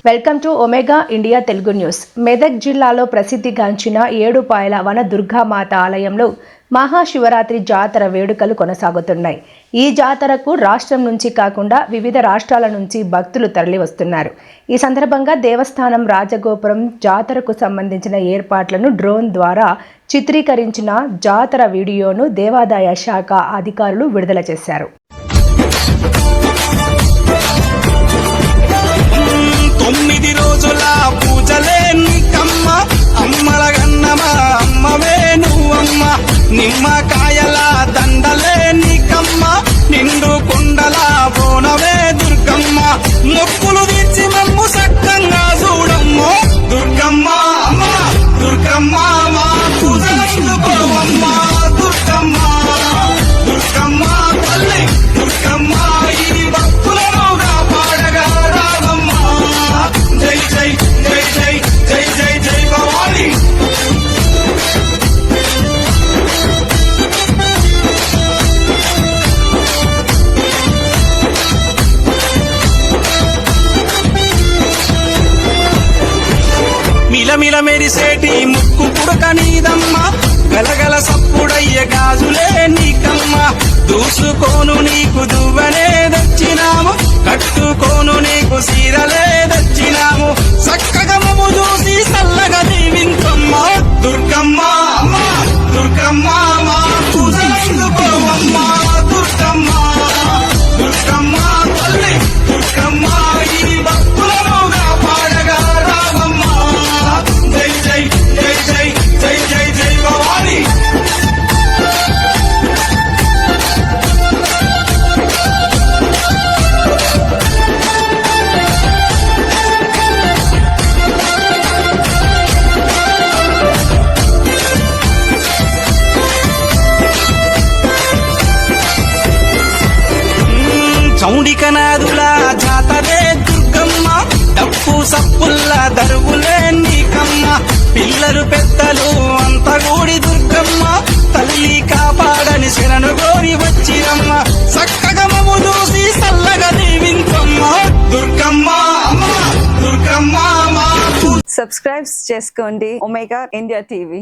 Welcome to omega India Telugu news. Medak జిల్లాలో ప్రసిద్ధిగాంచిన ఏడుపాయల వన దుర్గామాత ఆలయంలో మహాశివరాత్రి జాతర వేడుకలు కొనసాగుతున్నాయి. ఈ జాతరకు రాష్ట్రం నుంచి కాకుండా వివిధ రాష్ట్రాల నుంచి భక్తులు తరలివస్తున్నారు. ఈ సందర్భంగా దేవస్థానం రాజగోపురం జాతరకు సంబంధించిన ఏర్పాట్లను డ్రోన్ ద్వారా చిత్రీకరించిన జాతర వీడియోను దేవాదాయ శాఖ అధికారులు విడుదల చేశారు. 9 రోజుల పూజలే నీకమ్మ, అమ్మల గన్నమా అమ్మవే నువ్వమ్మ. నిమ్మకాయల దండలే నీకమ్మ, నిండు కుండల బోనవే దుర్గమ్మ. మొక్కులు తీర్చి మమ్ము సక్కంగా చూడమ్మో దుర్గమ్మ. అమ్మ దుర్గమ్మ మా పూజలందుకోవమ్మ దుర్గమ్మ. దుర్గమ్మ తల్లి దుర్గమ్మ ఈ భక్తులనుగా పాడగా రావమ్మ. జై జై జై జై జై జై జై భవాని. మిలమిల మెరిసేటి ముక్కు పుడక నీదమ్మ, గలగల సప్పుడయ్యే గాజులే నీకమ్మ. దూసుకోను నీకు దువ్వనే దచ్చినాము, కట్టుకోను నీకు సీరలే దచ్చినాము. చక్కగా మమ్ము చూసి చల్లగా దీవించమ్మ దుర్గమ్మ. అమ్మ దుర్గమ్మ మా పూజలందుకోవమ్మ దుర్గమ్మ. దుర్గమ్మ తల్లి దుర్గమ్మ ఈ భక్తులనుగా పాడగా రావమ్మ. జై జై జై జై జై జై జై భవాని. చౌండికనాదుల జాతరే దుర్గమ్మ, డప్పు సప్పుల్ల దరువులే నీకమ్మ. పిల్లలు పెద్దలు అంత గూడి దుర్గమ్మ, తల్లి కాపాడని శరణు గోరి వచ్చిరమ్మ. చక్కగా మమ్ము చూసి చల్లగా దీవించమ్మ దుర్గమ్మ. అమ్మ దుర్గమ్మ మా సబ్స్క్రైబ్ చేసుకోండి ఒమేగా ఇండియా టీవీ.